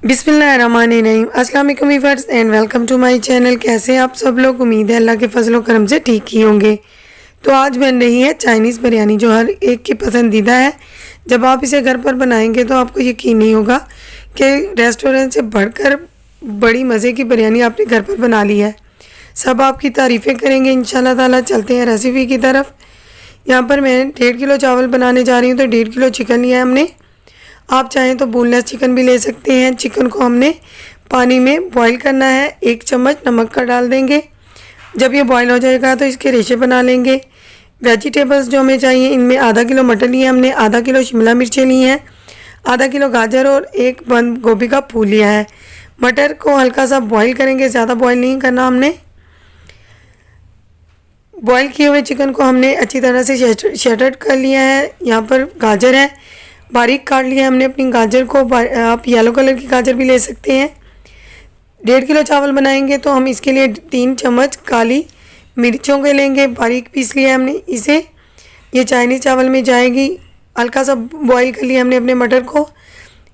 बिस्मिल्लाहिर्रहमानिर्रहीम। अस्सलाम वालेकुम viewers and welcome to my channel. कैसे हैं आप सब लोग? उम्मीद है अल्लाह के फजल करम से ठीक ही होंगे। तो आज बन रही है चाइनीज़ बिरयानी, जो हर एक की पसंदीदा है। जब आप इसे घर पर बनाएंगे तो आपको यकीन नहीं होगा कि रेस्टोरेंट से बढ़कर बड़ी मज़े की बिरयानी आपने घर पर बना ली है। सब आपकी तारीफ़ें करेंगे इंशाल्लाह ताला। चलते हैं रेसिपी की तरफ। यहाँ पर मैं 1.5 किलो चावल बनाने जा रही हूँ, तो 1.5 किलो चिकन लिया है हमने। आप चाहें तो बोनलेस चिकन भी ले सकते हैं। चिकन को हमने पानी में बॉईल करना है। 1 चम्मच नमक का डाल देंगे। जब ये बॉईल हो जाएगा तो इसके रेशे बना लेंगे। वेजिटेबल्स जो हमें चाहिए, इनमें आधा किलो मटर लिया हमने, आधा किलो शिमला मिर्चें ली हैं, आधा किलो गाजर और 1 बंद गोभी का फूल लिया है। मटर को हल्का सा बॉईल करेंगे, ज़्यादा बॉईल नहीं करना हमने। बॉईल किए हुए चिकन को हमने अच्छी तरह से शेटर्ड कर लिया है। यहाँ पर गाजर है, बारीक काट लिया हमने अपनी गाजर को। आप येलो कलर की गाजर भी ले सकते हैं। 1.5 किलो चावल बनाएंगे तो हम इसके लिए 3 चम्मच काली मिर्चों के लेंगे, बारीक पीस लिया हमने इसे। ये चाइनीज़ चावल में जाएगी। हल्का सा बॉईल कर लिया हमने अपने मटर को।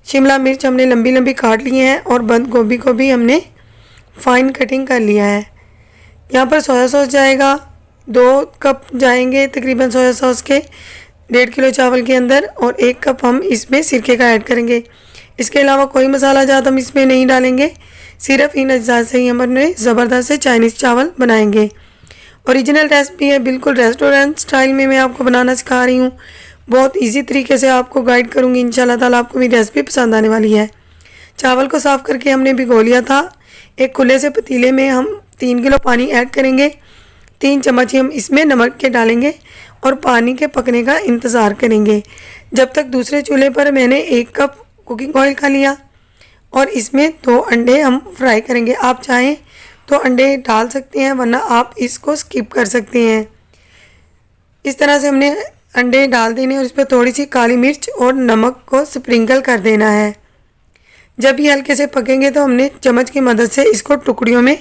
शिमला मिर्च हमने लंबी लंबी काट लिए हैं और बंद गोभी को भी हमने फाइन कटिंग कर लिया है। यहाँ पर सोया सॉस जाएगा, 2 कप जाएंगे तकरीबन सोया सॉस के 1.5 किलो चावल के अंदर, और 1 कप हम इसमें सिरके का ऐड करेंगे। इसके अलावा कोई मसाला जात हम इसमें नहीं डालेंगे। सिर्फ इन अज्जा से ही हमने ज़बरदस्त से चाइनीज़ चावल बनाएंगे। ओरिजिनल रेसिपी है, बिल्कुल रेस्टोरेंट स्टाइल में मैं आपको बनाना सिखा रही हूँ। बहुत इजी तरीके से आपको गाइड करूँगी। इंशाल्लाह ताला आपको मेरी रेसिपी पसंद आने वाली है। चावल को साफ़ करके हमने भिगो लिया था। एक खुले से पतीले में हम 3 किलो पानी ऐड करेंगे। 3 चम्मच हम इसमें नमक के डालेंगे और पानी के पकने का इंतज़ार करेंगे जब तक। दूसरे चूल्हे पर मैंने 1 कप कुकिंग ऑयल का लिया और इसमें 2 अंडे हम फ्राई करेंगे। आप चाहें तो अंडे डाल सकते हैं, वरना आप इसको स्किप कर सकते हैं। इस तरह से हमने अंडे डाल देने और इस पर थोड़ी सी काली मिर्च और नमक को स्प्रिंकल कर देना है। जब ये हल्के से पकेंगे तो हमने चम्मच की मदद से इसको टुकड़ियों में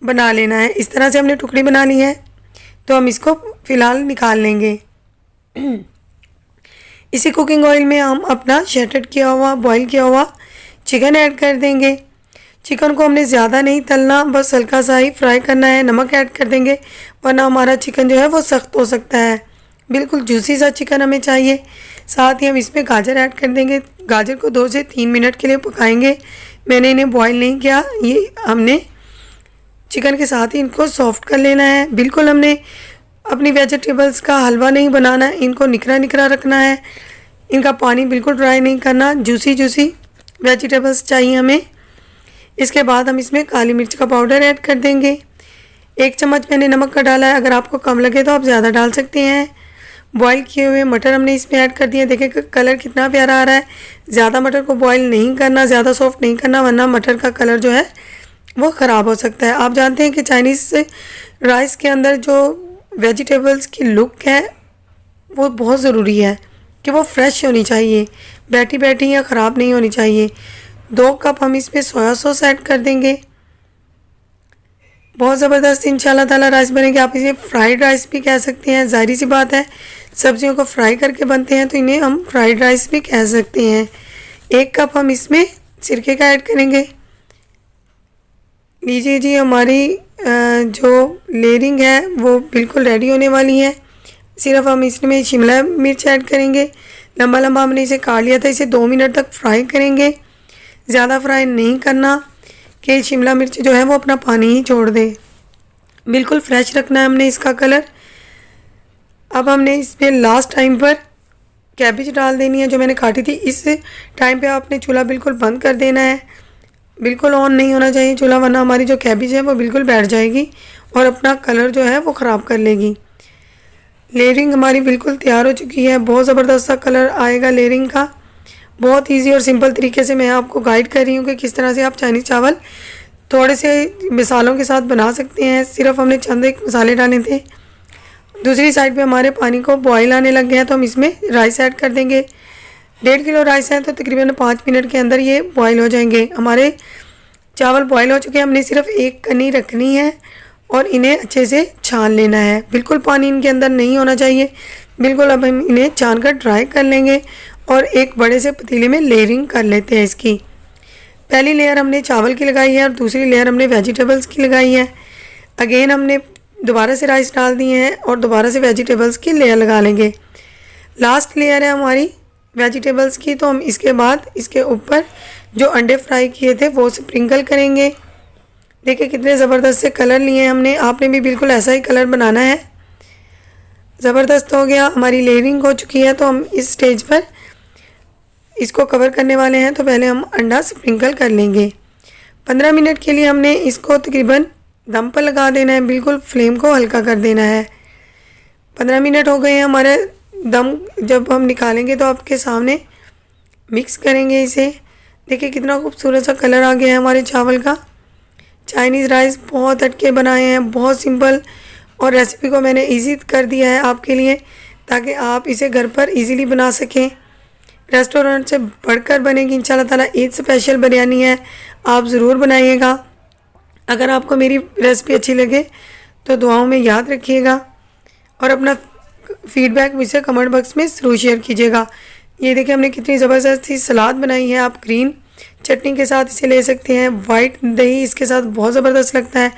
बना लेना है। इस तरह से हमने टुकड़ी बना ली है, तो हम इसको फ़िलहाल निकाल लेंगे। इसी कुकिंग ऑयल में हम अपना शेटर्ड किया हुआ बॉईल किया हुआ चिकन ऐड कर देंगे। चिकन को हमने ज़्यादा नहीं तलना, बस हल्का सा ही फ्राई करना है। नमक ऐड कर देंगे, वरना हमारा चिकन जो है वो सख्त हो सकता है। बिल्कुल जूसी सा चिकन हमें चाहिए। साथ ही हम इसमें गाजर ऐड कर देंगे। गाजर को 2 से 3 मिनट के लिए पकाएंगे। मैंने इन्हें बॉईल नहीं किया, ये हमने चिकन के साथ ही इनको सॉफ्ट कर लेना है। बिल्कुल हमने अपनी वेजिटेबल्स का हलवा नहीं बनाना है, इनको निकरा निकरा रखना है। इनका पानी बिल्कुल ड्राई नहीं करना, जूसी जूसी वेजिटेबल्स चाहिए हमें। इसके बाद हम इसमें काली मिर्च का पाउडर ऐड कर देंगे। 1 चम्मच मैंने नमक का डाला है, अगर आपको कम लगे तो आप ज़्यादा डाल सकते हैं। बॉईल किए हुए मटर हमने इसमें ऐड कर दिए। देखिए कलर कितना प्यारा आ रहा है। ज़्यादा मटर को बॉईल नहीं करना, ज़्यादा सॉफ्ट नहीं करना, वरना मटर का कलर जो है वो ख़राब हो सकता है। आप जानते हैं कि चाइनीज़ राइस के अंदर जो वेजिटेबल्स की लुक है वो बहुत ज़रूरी है कि वो फ्रेश होनी चाहिए, बैठी बैठी या ख़राब नहीं होनी चाहिए। 2 कप हम इसमें सोया सॉस ऐड कर देंगे। बहुत ज़बरदस्त इंशाल्लाह ताला राइस बनेगी। आप इसे फ्राइड राइस भी कह सकते हैं, ज़ाहिर सी बात है सब्जियों को फ्राई करके बनते हैं तो इन्हें हम फ्राइड राइस भी कह सकते हैं। 1 कप हम इसमें सिरके का ऐड करेंगे। लीजिए जी, हमारी जो लेयरिंग है वो बिल्कुल रेडी होने वाली है। सिर्फ हम इसमें शिमला मिर्च ऐड करेंगे। लंबा लंबा हमने इसे काट लिया था। इसे 2 मिनट तक फ्राई करेंगे, ज़्यादा फ्राई नहीं करना कि शिमला मिर्च जो है वो अपना पानी ही छोड़ दे। बिल्कुल फ्रेश रखना है हमने इसका कलर। अब हमने इसमें लास्ट टाइम पर कैबेज डाल देनी है जो मैंने काटी थी। इस टाइम पे आपने चूल्हा बिल्कुल बंद कर देना है, बिल्कुल ऑन नहीं होना चाहिए चूल्हा, वरना हमारी जो कैबेज है वो बिल्कुल बैठ जाएगी और अपना कलर जो है वो ख़राब कर लेगी। लेयरिंग हमारी बिल्कुल तैयार हो चुकी है। बहुत ज़बरदस्त सा कलर आएगा लेयरिंग का। बहुत इजी और सिंपल तरीके से मैं आपको गाइड कर रही हूँ कि किस तरह से आप चाइनीज़ चावल थोड़े से मिसालों के साथ बना सकते हैं। सिर्फ हमने चंद एक मसाले डाले थे। दूसरी साइड पे हमारे पानी को बॉईल आने लग गया है, तो हम इसमें राइस ऐड कर देंगे। 1.5 किलो राइस है तो तकरीबन 5 मिनट के अंदर ये बॉईल हो जाएंगे। हमारे चावल बॉईल हो चुके हैं। हमने सिर्फ एक कनी रखनी है और इन्हें अच्छे से छान लेना है। बिल्कुल पानी इनके अंदर नहीं होना चाहिए, बिल्कुल। अब हम इन्हें छान कर ड्राई कर लेंगे और एक बड़े से पतीले में लेयरिंग कर लेते हैं इसकी। पहली लेयर हमने चावल की लगाई है और दूसरी लेयर हमने वेजिटेबल्स की लगाई है। अगेन हमने दोबारा से राइस डाल दिए हैं और दोबारा से वेजिटेबल्स की लेयर लगा लेंगे। लास्ट लेयर है हमारी वेजिटेबल्स की, तो हम इसके बाद इसके ऊपर जो अंडे फ्राई किए थे वो स्प्रिंकल करेंगे। देखिए कितने ज़बरदस्त से कलर लिए हैं हमने, आपने भी बिल्कुल ऐसा ही कलर बनाना है। ज़बरदस्त हो गया, हमारी लेयरिंग हो चुकी है। तो हम इस स्टेज पर इसको कवर करने वाले हैं। तो पहले हम अंडा स्प्रिंकल कर लेंगे। 15 मिनट के लिए हमने इसको तकरीबन दम पर लगा देना है, बिल्कुल फ्लेम को हल्का कर देना है। 15 मिनट हो गए हैं हमारे दम, जब हम निकालेंगे तो आपके सामने मिक्स करेंगे इसे। देखिए कितना खूबसूरत सा कलर आ गया है हमारे चावल का। चाइनीज़ राइस बहुत हटके बनाए हैं, बहुत सिंपल, और रेसिपी को मैंने इजी कर दिया है आपके लिए ताकि आप इसे घर पर इजीली बना सकें। रेस्टोरेंट से बढ़कर बनेगी इंशाल्लाह ताला। ईद स्पेशल बिरयानी है, आप ज़रूर बनाइएगा। अगर आपको मेरी रेसिपी अच्छी लगे तो दुआओं में याद रखिएगा और अपना फीडबैक मुझसे कमेंट बॉक्स में ज़रूर शेयर कीजिएगा। ये देखिए हमने कितनी ज़बरदस्त सी सलाद बनाई है। आप ग्रीन चटनी के साथ इसे ले सकते हैं, वाइट दही इसके साथ बहुत ज़बरदस्त लगता है।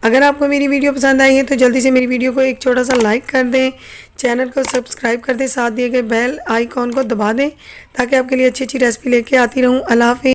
अगर आपको मेरी वीडियो पसंद आई है तो जल्दी से मेरी वीडियो को एक छोटा सा लाइक कर दें, चैनल को सब्सक्राइब कर दें, साथ दिए गए बेल आइकॉन को दबा दें ताकि आपके लिए अच्छी अच्छी रेसिपी लेके आती रहूँ। अल्लाह हाफ़िज़।